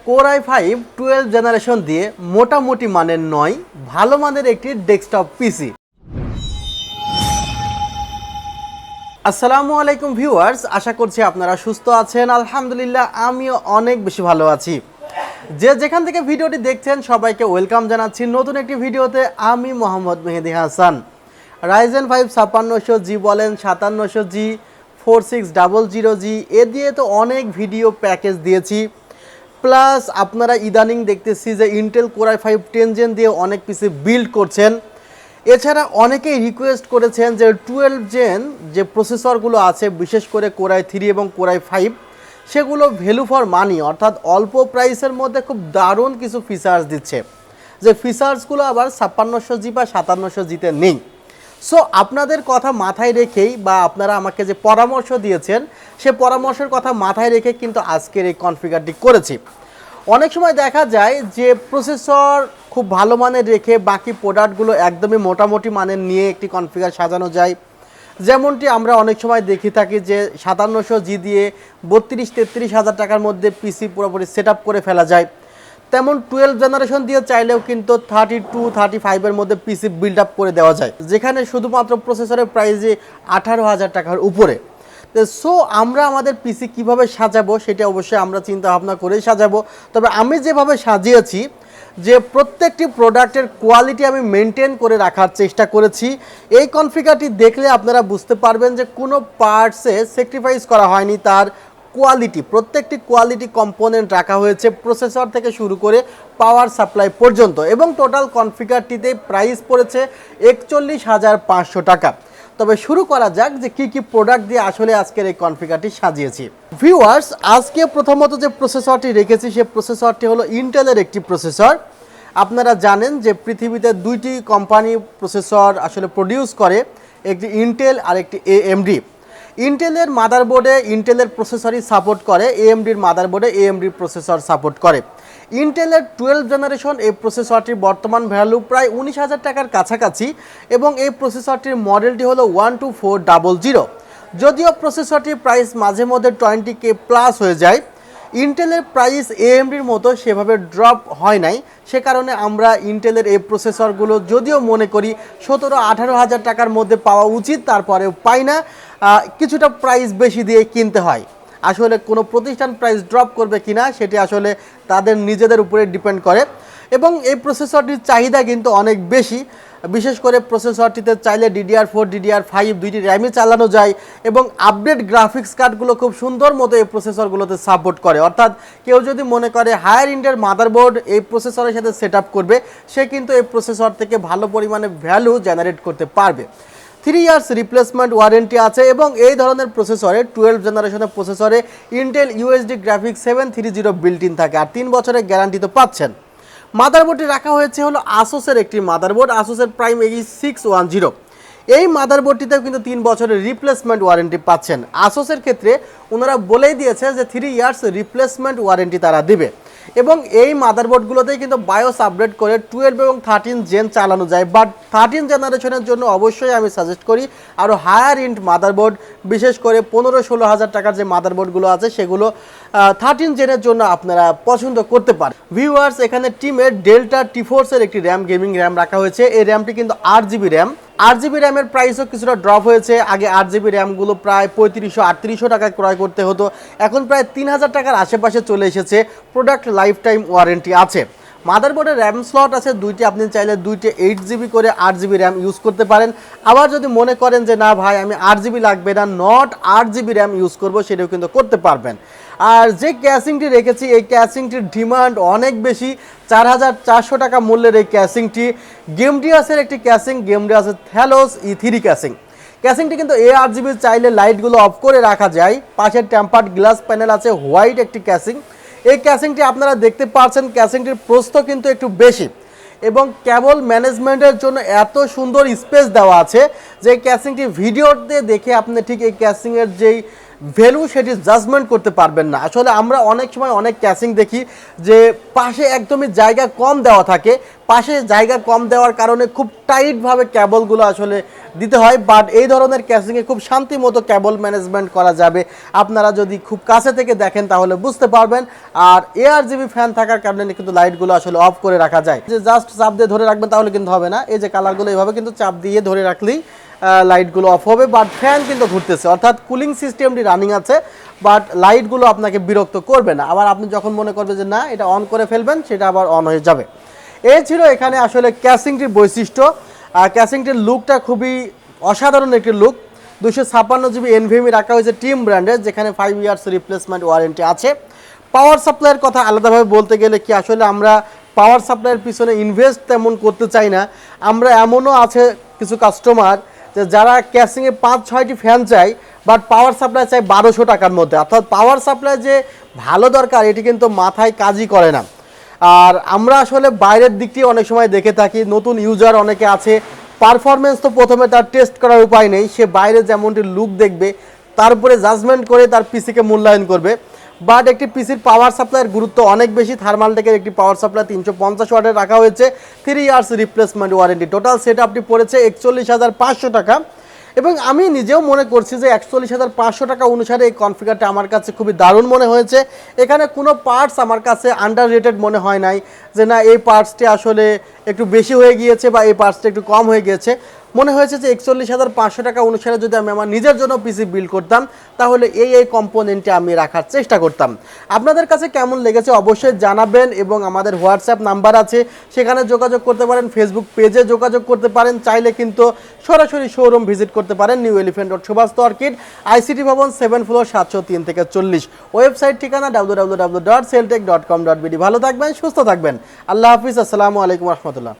Core i5 12 generation দিয়ে মোটামুটি মানের নয়, ভালো মানের একটি ডেস্কটপ পিসি। আসসালামু আলাইকুম ভিউয়ার্স, আশা করছি আপনারা সুস্থ আছেন। আলহামদুলিল্লাহ আমিও অনেক বেশি ভালো আছি। যে যেখান থেকে ভিডিওটি দেখছেন সবাইকে ওয়েলকাম জানাচ্ছি নতুন একটি ভিডিওতে। আমি মোহাম্মদ মেহেদি হাসান। Ryzen 5 5600G বলেন, 5700G, 4600G, এ দিয়ে তো অনেক ভিডিও প্যাকেজ দিয়েছি। প্লাস আপনারা ইদানিং দেখতেছি যে ইন্টেল Core i5 10 জেন দিয়ে অনেক পিসি বিল্ড করছেন। এছাড়া অনেকেই রিকোয়েস্ট করেছেন যে 12 জেন যে প্রসেসরগুলো আছে, বিশেষ করে Core i3 এবং Core i5, সেগুলো ভ্যালু ফর মানি, অর্থাৎ অল্প প্রাইসের মধ্যে খুব দারুণ কিছু ফিচার্স দিচ্ছে, যে ফিচার্সগুলো আবার 5600G বা 5700Gতে নেই। সো আপনাদের কথা মাথায় রেখেই বা আপনারা আমাকে যে পরামর্শ দিয়েছেন সে পরামর্শের কথা মাথায় রেখে কিন্তু আজকের এই কনফিগারটি করেছি। অনেক সময় দেখা যায় যে প্রসেসর খুব ভালো মানের রেখে বাকি প্রোডাক্টগুলো একদমই মোটামুটি মানের নিয়ে একটি কনফিগার সাজানো যায়। যেমনটি আমরা অনেক সময় দেখে থাকি যে 5700G দিয়ে 32-33 হাজার টাকার মধ্যে পিসি পুরোপুরি সেট আপ করে ফেলা যায়। তেমন 12 জেনারেশন দিয়ে চাইলেও কিন্তু 32-35 মধ্যে পিসি বিল্ড আপ করে দেওয়া যায়, যেখানে শুধুমাত্র প্রসেসরের প্রাইসে 18,000 টাকার উপরে। সো আমরা আমাদের পিসি কিভাবে সাজাবো সেটা অবশ্যই আমরা চিন্তা ভাবনা করেই সাজাবো। তবে আমি যেভাবে সাজিয়েছি, যে প্রত্যেকটি প্রোডাক্টের কোয়ালিটি আমি মেনটেন করে রাখার চেষ্টা করেছি। এই কনফিগারটি দেখলে আপনারা বুঝতে পারবেন যে কোনো পার্টসে স্যাক্রিফাইস করা হয়নি তার কোয়ালিটি। প্রত্যেকটি কোয়ালিটি কম্পোনেন্ট রাখা হয়েছে, প্রসেসর থেকে শুরু করে পাওয়ার সাপ্লাই পর্যন্ত। এবং টোটাল কনফিগারটিতে প্রাইস পড়েছে 41,500 টাকা। তবে শুরু করা যাক যে কি কি প্রোডাক্ট দিয়ে আসলে আজকের এই কনফিগারটি সাজিয়েছি। ভিউয়ার্স, আজকে প্রথমত যে প্রসেসরটি রেখেছি সে প্রসেসরটি হলো ইন্টেলের একটি প্রসেসর। আপনারা জানেন যে পৃথিবীতে দুইটি কোম্পানি প্রসেসর আসলে প্রডিউস করে, একটি ইন্টেল আর একটি এএমডি। ইন্টেলের মাদারবোর্ডে ইন্টেলের প্রসেসরই সাপোর্ট করে, এএমডির মাদারবোর্ডে এএমডির প্রসেসর সাপোর্ট করে। ইন্টেলের 12 জেনারেশন এই প্রসেসরটির বর্তমান ভ্যালু প্রায় 19,000 টাকার কাছাকাছি এবং এই প্রসেসরটির মডেলটি হলো 12400। যদিও প্রসেসরটির প্রাইস মাঝে মধ্যে 20K প্লাস হয়ে যায়, ইন্টেলের প্রাইস এএমডির মতো সেভাবে ড্রপ হয় নাই। সে কারণে আমরা ইন্টেলের এই প্রসেসরগুলো যদিও মনে করি 17-18 হাজার টাকার মধ্যে পাওয়া উচিত, তারপরেও পাই না, কিছুটা প্রাইস বেশি দিয়ে কিনতে হয়। আসলে কোনো প্রতিষ্ঠান প্রাইস ড্রপ করবে কিনা সেটি আসলে তাদের নিজেদের উপরে ডিপেন্ড করে। এবং এই প্রসেসরটির চাহিদা কিন্তু অনেক বেশি, বিশেষ করে প্রসেসরটিতে চাইলে DDR4 DDR5 দুইটি র্যামই চালানো যায় এবং আপডেট গ্রাফিক্স কার্ডগুলো খুব সুন্দর মতো এই প্রসেসরগুলোতে সাপোর্ট করে। অর্থাৎ কেউ যদি মনে করে হায়ার ইন্ডের মাদারবোর্ড এই প্রসেসরের সাথে সেট আপ করবে, সে কিন্তু এই প্রসেসর থেকে ভালো পরিমাণে ভ্যালু জেনারেট করতে পারবে। 3 ইয়ার্স রিপ্লেসমেন্ট ওয়ারেন্টি আছে এবং এই ধরনের প্রসেসরে 12 জেনারেশনের প্রসেসরে Intel UHD graphics 730 built in থাকে, আর 3 বছরের গ্যারান্টি তো পাচ্ছেন। মাদারবোর্ডটি রাখা হয়েছে হলো আসোসের একটি মাদারবোর্ড, আসোসের প্রাইম AE610। এই মাদারবোর্ডটিতেও কিন্তু 3 বছরের রিপ্লেসমেন্ট ওয়ারেন্টি পাচ্ছেন। আসোসের ক্ষেত্রে ওনারা বলেই দিয়েছে যে 3 ইয়ার্স রিপ্লেসমেন্ট ওয়ারেন্টি তারা দিবে। এবং এই মাদারবোর্ডগুলোতেই কিন্তু বায়োস আপডেট করে 12 এবং 13 জেন চালানো যায়। বাট 13 জেনারেশনের জন্য অবশ্যই আমি সাজেস্ট করি আরও হায়ার ইন্ড মাদারবোর্ড, বিশেষ করে 15-16 হাজার টাকার যে মাদারবোর্ডগুলো আছে সেগুলো 13 জেনের জন্য আপনারা পছন্দ করতে পারেন। ভিউয়ার্স, এখানে টিমের ডেল্টা টি4এর একটি র্যাম, গেমিং র্যাম রাখা হয়েছে। এই র্যামটি কিন্তু 8GB র্যাম। 8GB র্যামের প্রাইসও কিছুটা ড্রপ হয়েছে। আগে 8GB র্যামগুলো প্রায় 3500-3800 টাকায় ক্রয় করতে হতো, এখন প্রায় 3000 টাকার আশেপাশে চলে এসেছে। প্রোডাক্ট লাইফ টাইম ওয়ারেন্টি আছে। মাদারবোর্ডের র্যাম স্লট আছে দুইটি, আপনি চাইলে দুইটি 8GB করে 8GB র্যাম ইউজ করতে পারেন। আবার যদি মনে করেন যে না ভাই আমি 8GB লাগবে না, নট 8GB র্যাম ইউজ করব, সেটাও কিন্তু করতে পারবেন। আর যে ক্যাসিংটি রেখেছি এই ক্যাসিংটির ডিমান্ড অনেক বেশি, 4,400 টাকা মূল্যের এই ক্যাসিংটি গেমডিয়াসের একটি ক্যাসিং, গেমডিয়াসের থ্যালোস E3 ক্যাসিং। ক্যাসিংটি কিন্তু ARGB, চাইলে লাইটগুলো অফ করে রাখা যায়। পাশের টেম্পার্ড গ্লাস প্যানেল আছে, হোয়াইট একটি ক্যাসিং। এই ক্যাসিংটি আপনারা দেখতে পাচ্ছেন, ক্যাসিংটির প্রস্থ কিন্তু একটু বেশি এবং কেবল ম্যানেজমেন্টের জন্য এত সুন্দর স্পেস দেওয়া আছে যে ক্যাসিংটি ভিডিওতে দেখে আপনি ঠিক এই ক্যাসিংয়ের যেই ভ্যালু সেটি জাজমেন্ট করতে পারবেন না। আসলে আমরা অনেক সময় অনেক ক্যাসিং দেখি যে পাশে একদমই জায়গা কম দেওয়া থাকে, পাশে জায়গা কম দেওয়ার কারণে খুব টাইটভাবে কেবলগুলো আসলে দিতে হয়। বাট এই ধরনের ক্যাসিংয়ে খুব শান্তি মতো কেবল ম্যানেজমেন্ট করা যাবে। আপনারা যদি খুব কাছে থেকে দেখেন তাহলে বুঝতে পারবেন। আর ARGB ফ্যান থাকার কারণে কিন্তু লাইটগুলো আসলে অফ করে রাখা যায়, যে জাস্ট চাপ দিয়ে ধরে রাখবেন তাহলে কিন্তু হবে না। এই যে কালারগুলো এইভাবে কিন্তু চাপ দিয়ে ধরে রাখলেই লাইটগুলো অফ হবে, বাট ফ্যান কিন্তু ঘুরতেছে, অর্থাৎ কুলিং সিস্টেমটি রানিং আছে, বাট লাইটগুলো আপনাকে বিরক্ত করবে না। আবার আপনি যখন মনে করবেন যে না এটা অন করে ফেলবেন, সেটা আবার অন হয়ে যাবে। এই ছিল এখানে আসলে ক্যাসিংটির বৈশিষ্ট্য। ক্যাসিংটির লুকটা খুবই অসাধারণ একটি লুক। 256 GB NVMe রাখা হয়েছে টিম ব্র্যান্ডের, যেখানে 5 ইয়ার্স রিপ্লেসমেন্ট ওয়ারেন্টি আছে। পাওয়ার সাপ্লাইয়ের কথা আলাদাভাবে বলতে গেলে কি আসলে আমরা পাওয়ার সাপ্লাইয়ের পিছনে ইনভেস্ট তেমন করতে চাই না। আমরা এমনও আছে কিছু কাস্টমার যে যারা ক্যাসিংয়ে 5-6টি ফ্যান চাই, বাট পাওয়ার সাপ্লাই চাই 1200 টাকার মধ্যে। অর্থাৎ পাওয়ার সাপ্লাই যে ভালো দরকার এটি কিন্তু মাথায় কাজই করে না। আর আমরা আসলে বাইরের দিকটি অনেক সময় দেখে থাকি, নতুন ইউজার অনেকে আছে, পারফরমেন্স তো প্রথমে তার টেস্ট করার উপায় নেই, সে বাইরে যেমনটি লুক দেখবে তারপরে জাজমেন্ট করে তার পিসিকে মূল্যায়ন করবে। বাট একটি পিসির পাওয়ার সাপ্লাইয়ের গুরুত্ব অনেক বেশি। থার্মালটেকের একটি পাওয়ার সাপ্লাই 350 ওয়াটের রাখা হয়েছে, 3 years replacement warranty. Total set আপটি পড়েছে 41,500 টাকা। এবং আমি নিজেও মনে করছি যে 41,500 টাকা অনুসারে এই কনফিগারটা আমার কাছে খুবই দারুণ মনে হয়েছে। এখানে কোনো পার্টস আমার কাছে আন্ডার রেটেড মনে হয় নাই, যে না এই পার্টসটি আসলে একটু বেশি হয়ে গিয়েছে বা এই পার্টসটা একটু কম হয়ে গিয়েছে। মনে হয়েছে যে 41,500 টাকা অনুসারে যদি আমি আমার নিজের জন্য পিসি বিল্ড করতাম তাহলে এই কম্পোনেন্টে আমি রাখার চেষ্টা করতাম। আপনাদের কাছে কেমন লেগেছে অবশ্যই জানাবেন, এবং আমাদের হোয়াটসঅ্যাপ নাম্বার আছে, সেখানে যোগাযোগ করতে পারেন, ফেসবুক পেজে যোগাযোগ করতে পারেন, চাইলে কিন্তু সরাসরি শোরুম ভিজিট করতে পারেন। New Elephant Road, Subhash Orchid, ICT ভবন, 7 ফ্লোর, 703 থেকে 40। ওয়েবসাইট ঠিকানা www.celltech.com.bd। ভালো থাকবেন, সুস্থ থাকবেন। আল্লাহ হাফিজ, আসসালামু আলাইকুম রহমতুল্লাহ।